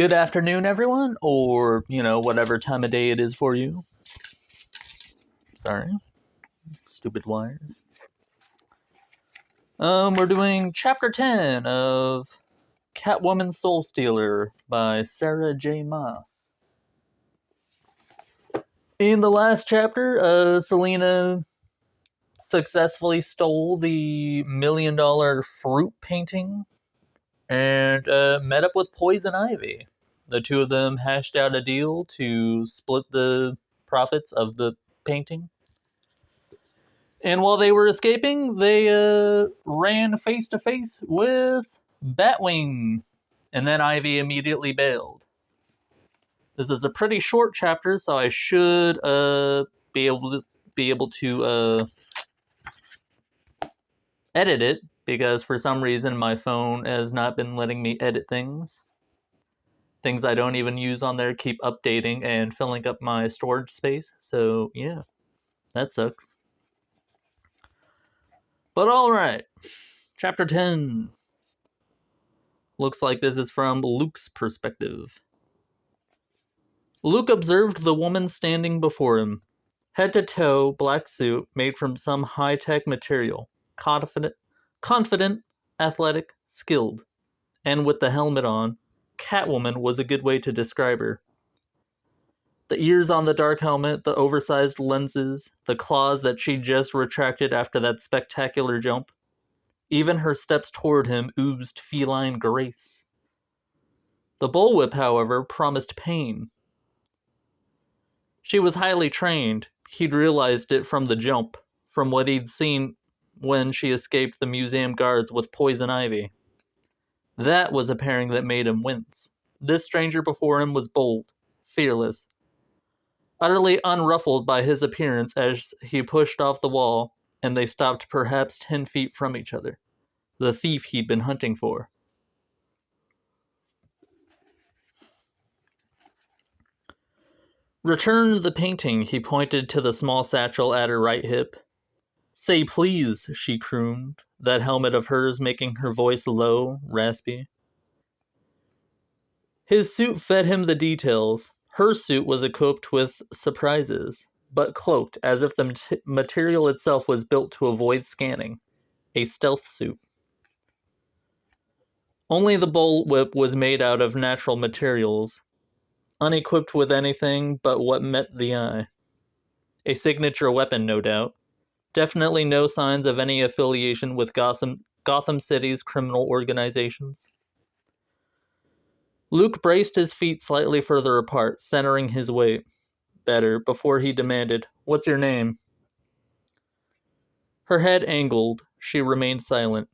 Good afternoon, everyone, or, whatever time of day it is for you. Sorry. Stupid wires. We're doing Chapter 10 of Catwoman Soul Stealer by Sarah J. Maas. In the last chapter, Selena successfully stole the $1 million fruit painting and met up with Poison Ivy. The two of them hashed out a deal to split the profits of the painting. And while they were escaping, they ran face to face with Batwing. And then Ivy immediately bailed. This is a pretty short chapter, so I should be able to edit it, because for some reason my phone has not been letting me edit things. Things I don't even use on there keep updating and filling up my storage space. So yeah, that sucks. But alright, Chapter 10. Looks like this is from Luke's perspective. Luke observed the woman standing before him. Head to toe, black suit made from some high-tech material. Confident, athletic, skilled. And with the helmet on, Catwoman was a good way to describe her. The ears on the dark helmet, the oversized lenses, the claws that she just retracted after that spectacular jump. Even her steps toward him oozed feline grace. The bullwhip, however, promised pain. She was highly trained. He'd realized it from the jump, from what he'd seen when she escaped the museum guards with Poison Ivy. That was a pairing that made him wince. This stranger before him was bold, fearless, utterly unruffled by his appearance as he pushed off the wall, and they stopped perhaps 10 feet from each other. The thief he'd been hunting for. Return the painting, he pointed to the small satchel at her right hip. Say please, she crooned, that helmet of hers making her voice low, raspy. His suit fed him the details. Her suit was equipped with surprises, but cloaked as if the material itself was built to avoid scanning. A stealth suit. Only the bullwhip was made out of natural materials, unequipped with anything but what met the eye. A signature weapon, no doubt. Definitely no signs of any affiliation with Gotham City's criminal organizations. Luke braced his feet slightly further apart, centering his weight better, before he demanded, "What's your name?" Her head angled. She remained silent.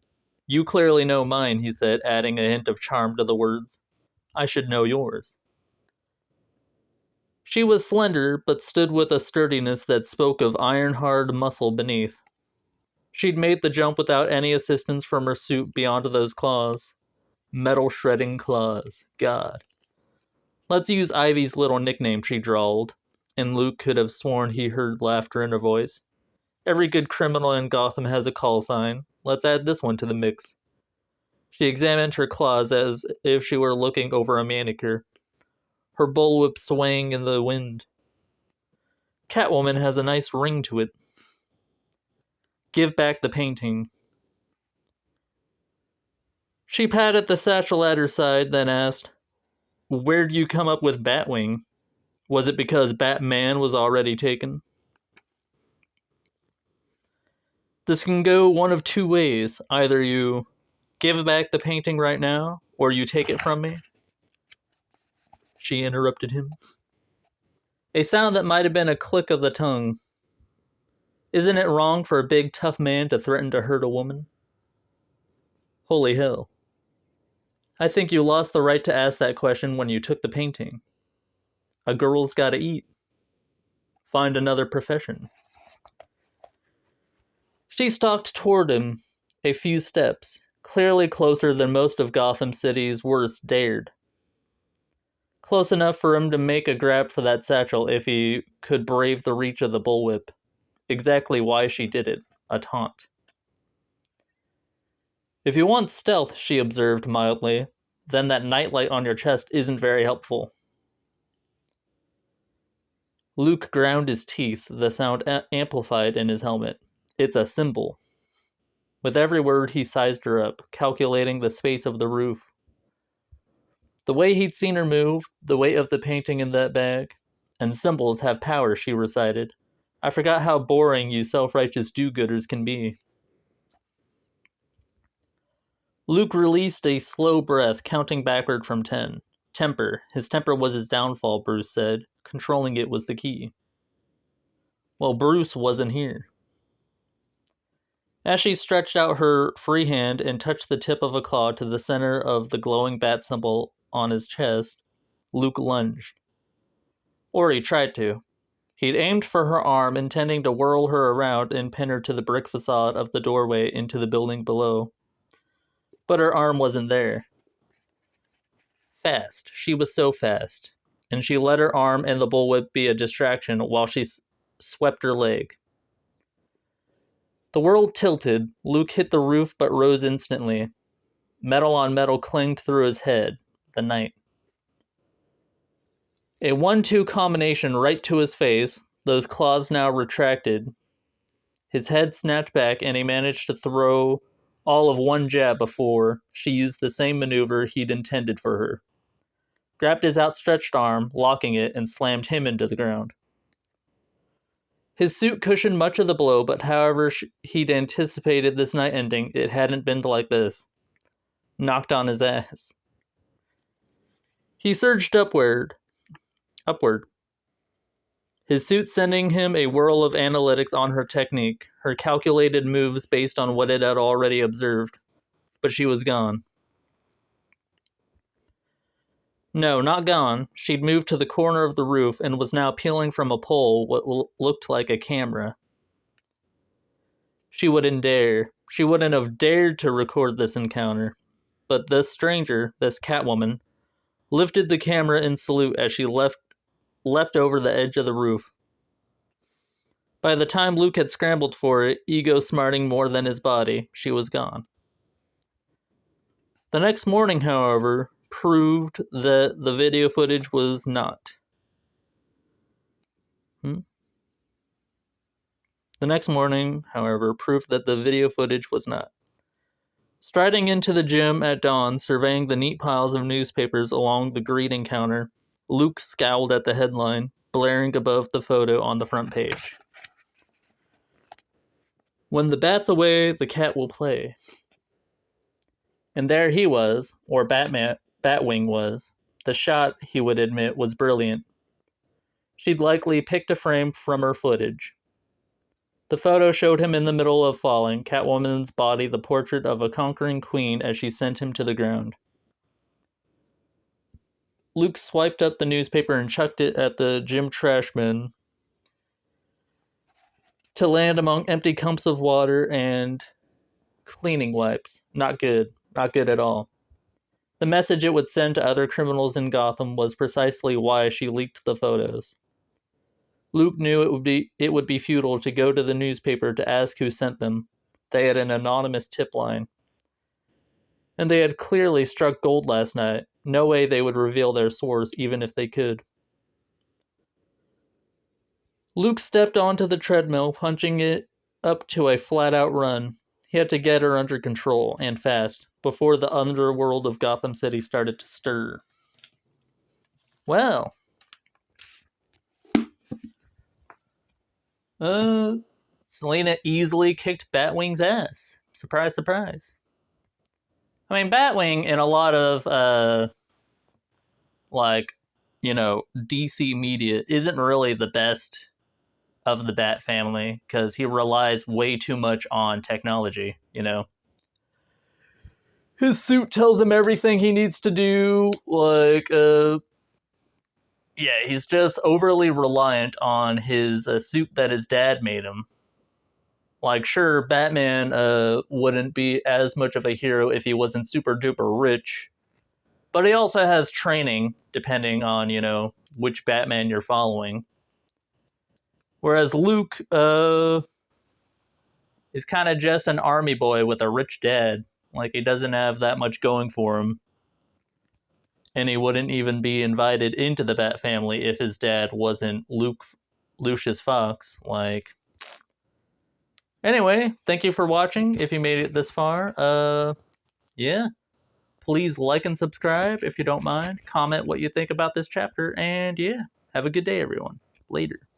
"You clearly know mine," he said, adding a hint of charm to the words. "I should know yours." She was slender, but stood with a sturdiness that spoke of iron-hard muscle beneath. She'd made the jump without any assistance from her suit beyond those claws. Metal-shredding claws. God. "Let's use Ivy's little nickname," she drawled, and Luke could have sworn he heard laughter in her voice. "Every good criminal in Gotham has a call sign. Let's add this one to the mix." She examined her claws as if she were looking over a manicure, her bullwhip swaying in the wind. "Catwoman has a nice ring to it." "Give back the painting." She patted the satchel at her side, then asked, "Where'd you come up with Batwing? Was it because Batman was already taken?" "This can go one of two ways. Either you give back the painting right now, or you take it from me." She interrupted him. A sound that might have been a click of the tongue. Isn't it wrong for a big, tough man to threaten to hurt a woman? Holy hell. I think you lost the right to ask that question when you took the painting. A girl's gotta eat. Find another profession. She stalked toward him, a few steps, clearly closer than most of Gotham City's worst dared. Close enough for him to make a grab for that satchel if he could brave the reach of the bullwhip. Exactly why she did it. A taunt. "If you want stealth," she observed mildly, then that nightlight on your chest isn't very helpful. Luke ground his teeth, the sound amplified in his helmet. It's a symbol. With every word, he sized her up, calculating the space of the roof. The way he'd seen her move, the weight of the painting in that bag. And symbols have power, she recited. I forgot how boring you self-righteous do-gooders can be. Luke released a slow breath, counting backward from 10. Temper. His temper was his downfall, Bruce said. Controlling it was the key. Well, Bruce wasn't here. As she stretched out her free hand and touched the tip of a claw to the center of the glowing bat symbol on his chest, Luke lunged. Or he tried to. He'd aimed for her arm, intending to whirl her around and pin her to the brick facade of the doorway into the building below. But her arm wasn't there. Fast. She was so fast. And she let her arm and the bullwhip be a distraction while she swept her leg. The world tilted. Luke hit the roof but rose instantly. Metal on metal clinged through his head. The night. A 1-2 combination right to his face, those claws now retracted. His head snapped back and he managed to throw all of one jab before she used the same maneuver he'd intended for her. Grabbed his outstretched arm, locking it, and slammed him into the ground. His suit cushioned much of the blow, but however he'd anticipated this night ending, it hadn't been like this. Knocked on his ass. He surged upward. His suit sending him a whirl of analytics on her technique, her calculated moves based on what it had already observed. But she was gone. No, not gone. She'd moved to the corner of the roof and was now peeling from a pole what looked like a camera. She wouldn't have dared to record this encounter. But this stranger, this Catwoman, lifted the camera in salute as she leapt over the edge of the roof. By the time Luke had scrambled for it, ego smarting more than his body, she was gone. The next morning, however, proved that the video footage was not. The next morning, however, proved that the video footage was not. Striding into the gym at dawn, surveying the neat piles of newspapers along the greeting counter, Luke scowled at the headline, blaring above the photo on the front page. When the bat's away, the cat will play. And there he was, or Batwing was. The shot, he would admit, was brilliant. She'd likely picked a frame from her footage. The photo showed him in the middle of falling, Catwoman's body the portrait of a conquering queen as she sent him to the ground. Luke swiped up the newspaper and chucked it at the gym trash bin to land among empty cups of water and cleaning wipes. Not good. Not good at all. The message it would send to other criminals in Gotham was precisely why she leaked the photos. Luke knew it would be futile to go to the newspaper to ask who sent them. They had an anonymous tip line. And they had clearly struck gold last night. No way they would reveal their source, even if they could. Luke stepped onto the treadmill, punching it up to a flat-out run. He had to get her under control, and fast, before the underworld of Gotham City started to stir. Well, Selena easily kicked Batwing's ass. Surprise, surprise. I mean, Batwing in a lot of, DC media isn't really the best of the Bat family, because he relies way too much on technology, His suit tells him everything he needs to do, he's just overly reliant on his suit that his dad made him. Sure, Batman wouldn't be as much of a hero if he wasn't super duper rich, but he also has training, depending on, which Batman you're following. Whereas Luke is kind of just an army boy with a rich dad. He doesn't have that much going for him. And he wouldn't even be invited into the Bat family if his dad wasn't Lucius Fox. Like, anyway, thank you for watching. If you made it this far, yeah, please like and subscribe if you don't mind. Comment what you think about this chapter, and yeah, have a good day, everyone. Later.